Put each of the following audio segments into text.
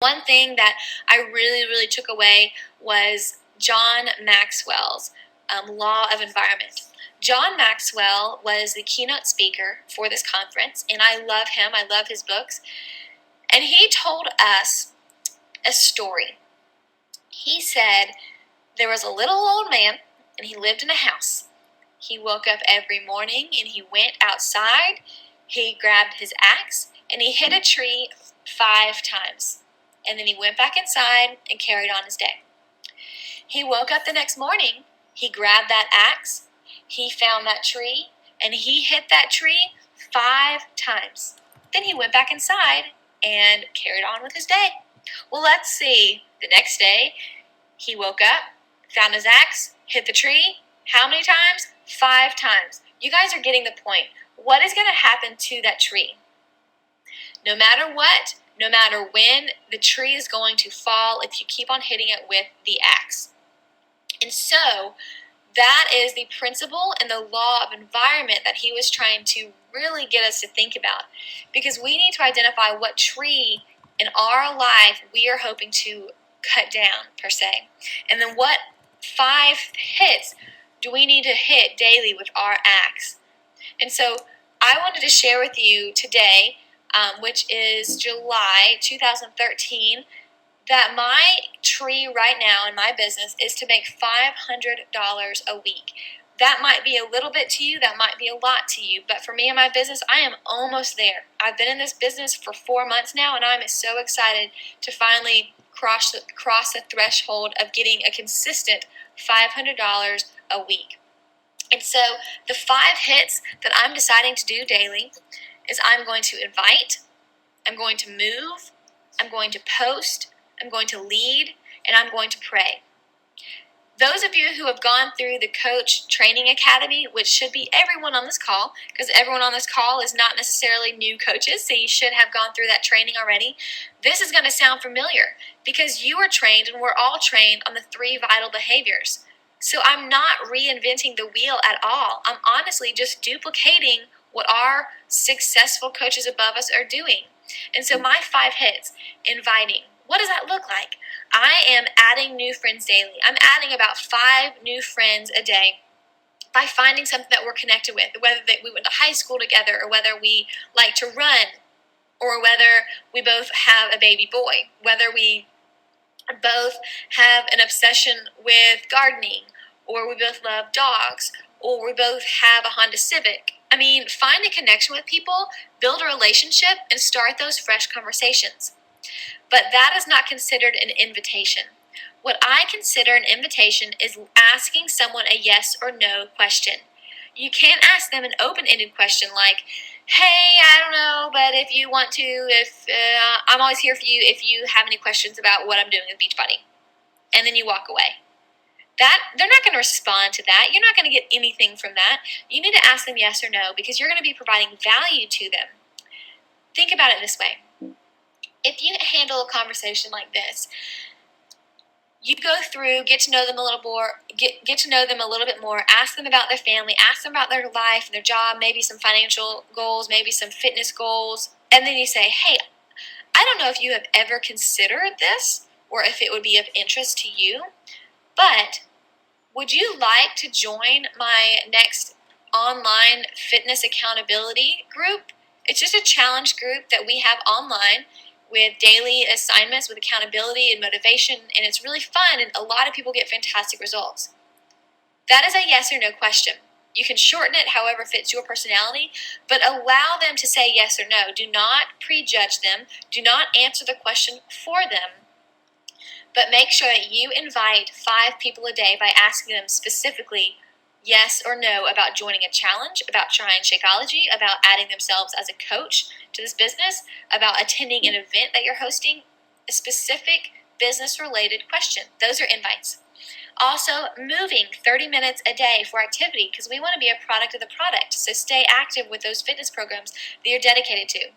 One thing that I really, really took away was John Maxwell's law of environment. John Maxwell was the keynote speaker for this conference, and I love him. I love his books. And he told us a story. He said there was a little old man, and he lived in a house. He woke up every morning, and he went outside. He grabbed his axe, and he hit a tree 5 times. And then he went back inside and carried on his day. He woke up the next morning. He grabbed that axe. He found that tree, and he hit that tree 5 times. Then he went back inside and carried on with his day. Well, let's see. The next day, he woke up, found his axe, hit the tree. How many times? 5 times. You guys are getting the point. What is going to happen to that tree? No matter what, no matter when, the tree is going to fall if you keep on hitting it with the axe. And so, that is the principle and the law of environment that he was trying to really get us to think about. Because we need to identify what tree in our life we are hoping to cut down, per se. And then what 5 hits do we need to hit daily with our axe? And so I wanted to share with you today, which is July 2013, that my tree right now in my business is to make $500 a week. That might be a little bit to you, that might be a lot to you, but for me and my business, I am almost there. I've been in this business for 4 months now, and I'm so excited to finally cross the threshold of getting a consistent $500 a week. And so the 5 hits that I'm deciding to do daily is I'm going to invite, I'm going to move, I'm going to post, I'm going to lead, and I'm going to pray. Those of you who have gone through the Coach Training Academy, which should be everyone on this call, because everyone on this call is not necessarily new coaches, so you should have gone through that training already. This is going to sound familiar because you are trained and we're all trained on the 3 vital behaviors. So I'm not reinventing the wheel at all. I'm honestly just duplicating what our successful coaches above us are doing. And so my 5 hits, inviting. What does that look like? I am adding new friends daily. I'm adding about 5 new friends a day by finding something that we're connected with, whether that we went to high school together or whether we like to run or whether we both have a baby boy, whether we both have an obsession with gardening or we both love dogs or we both have a Honda Civic. I mean, find a connection with people, build a relationship, and start those fresh conversations. But that is not considered an invitation. What I consider an invitation is asking someone a yes or no question. You can't ask them an open-ended question like, hey, I don't know, but if you want to, I'm always here for you if you have any questions about what I'm doing with Beachbody. And then you walk away. They're not going to respond to that. You're not going to get anything from that. You need to ask them yes or no because you're going to be providing value to them. Think about it this way. If you handle a conversation like this, you go through, get to know them a little more, get to know them a little bit more, ask them about their family, ask them about their life, their job, maybe some financial goals, maybe some fitness goals, and then you say, hey, I don't know if you have ever considered this or if it would be of interest to you, but would you like to join my next online fitness accountability group? It's just a challenge group that we have online with daily assignments, with accountability and motivation, and it's really fun, and a lot of people get fantastic results. That is a yes or no question. You can shorten it however fits your personality, but allow them to say yes or no. Do not prejudge them. Do not answer the question for them, but make sure that you invite 5 people a day by asking them specifically yes or no about joining a challenge, about trying Shakeology, about adding themselves as a coach to this business, about attending an event that you're hosting, a specific business-related question. Those are invites. Also, moving 30 minutes a day for activity because we want to be a product of the product. So stay active with those fitness programs that you're dedicated to.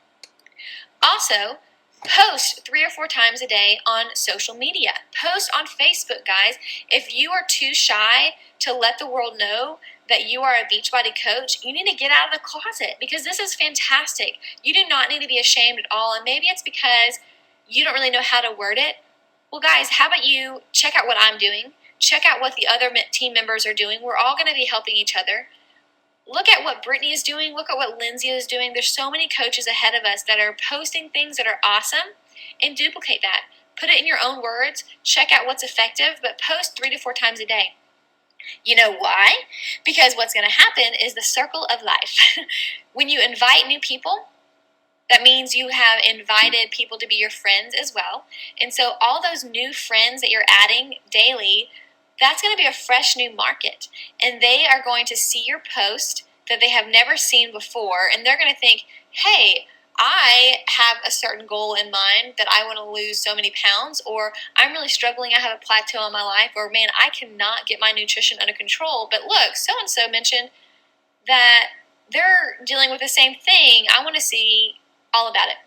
Also, post 3 or 4 times a day on social media. Post on Facebook, guys. If you are too shy to let the world know that you are a Beachbody coach, you need to get out of the closet because this is fantastic. You do not need to be ashamed at all, and maybe it's because you don't really know how to word it. Well, guys, how about you check out what I'm doing? Check out what the other team members are doing. We're all going to be helping each other. Look at what Brittany is doing. Look at what Lindsay is doing. There's so many coaches ahead of us that are posting things that are awesome, and duplicate that. Put it in your own words. Check out what's effective, but post 3 to 4 times a day. You know why? Because what's going to happen is the circle of life. When you invite new people, that means you have invited people to be your friends as well. And so all those new friends that you're adding daily, that's going to be a fresh new market. And they are going to see your post that they have never seen before, and they're going to think, hey, I have a certain goal in mind that I want to lose so many pounds, or I'm really struggling, I have a plateau in my life, or man, I cannot get my nutrition under control. But look, so-and-so mentioned that they're dealing with the same thing. I want to see all about it.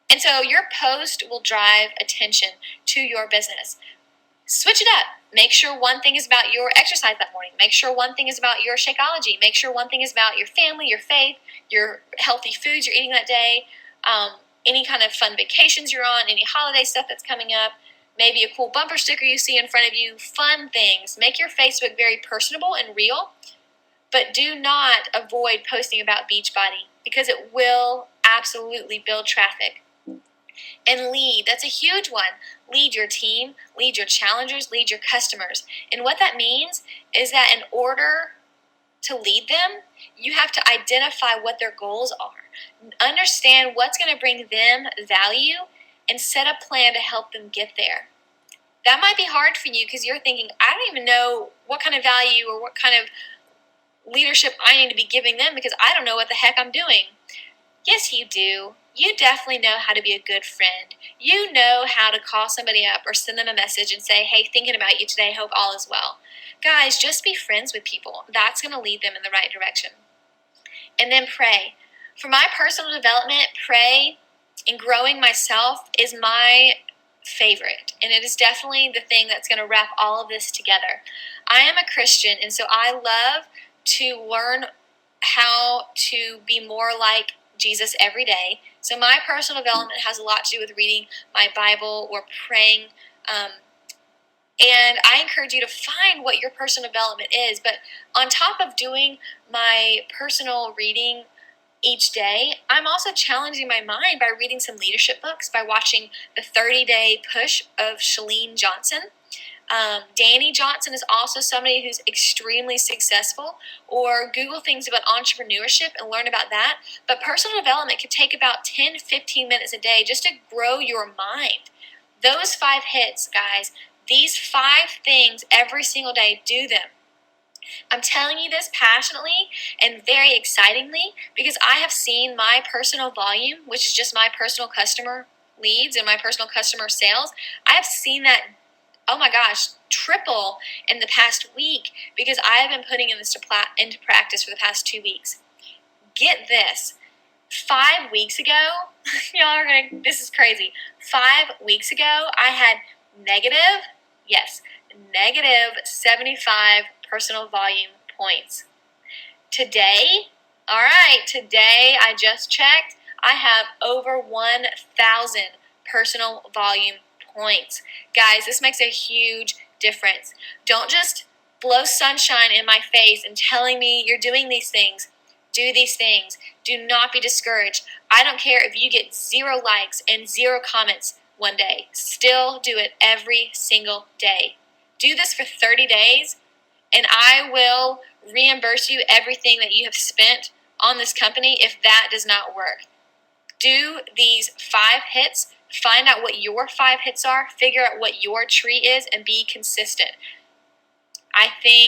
And so your post will drive attention to your business. Switch it up. Make sure one thing is about your exercise that morning. Make sure one thing is about your Shakeology. Make sure one thing is about your family, your faith, your healthy foods you're eating that day, any kind of fun vacations you're on, any holiday stuff that's coming up, maybe a cool bumper sticker you see in front of you, fun things. Make your Facebook very personable and real, but do not avoid posting about Beachbody because it will absolutely build traffic. And lead, that's a huge one. Lead your team, lead your challengers, lead your customers. And what that means is that in order to lead them, you have to identify what their goals are. Understand what's going to bring them value and set a plan to help them get there. That might be hard for you because you're thinking, I don't even know what kind of value or what kind of leadership I need to be giving them because I don't know what the heck I'm doing. Yes, you do. You definitely know how to be a good friend. You know how to call somebody up or send them a message and say, hey, thinking about you today, hope all is well. Guys, just be friends with people. That's going to lead them in the right direction. And then pray. For my personal development, pray and growing myself is my favorite. And it is definitely the thing that's going to wrap all of this together. I am a Christian, and so I love to learn how to be more like Jesus every day. So my personal development has a lot to do with reading my Bible or praying. And I encourage you to find what your personal development is. But on top of doing my personal reading each day, I'm also challenging my mind by reading some leadership books, by watching the 30-Day Push of Chalene Johnson. Danny Johnson is also somebody who's extremely successful, or Google things about entrepreneurship and learn about that. But personal development can take about 10-15 minutes a day just to grow your mind. Those 5 hits, guys, these 5 things every single day, do them. I'm telling you this passionately and very excitingly because I have seen my personal volume, which is just my personal customer leads and my personal customer sales. I have seen that, oh my gosh, triple in the past week because I have been putting this into practice for the past 2 weeks. Get this. 5 weeks ago, y'all are going to, this is crazy. 5 weeks ago, I had negative 75 personal volume points. Today, today I just checked, I have over 1,000 personal volume points. Guys, this makes a huge difference. Don't just blow sunshine in my face and telling me you're doing these things. Do these things. Do not be discouraged. I don't care if you get 0 likes and 0 comments one day. Still do it every single day. Do this for 30 days, and I will reimburse you everything that you have spent on this company if that does not work. Do these 5 hits. Find out what your 5 hits are. Figure out what your tree is and be consistent. I think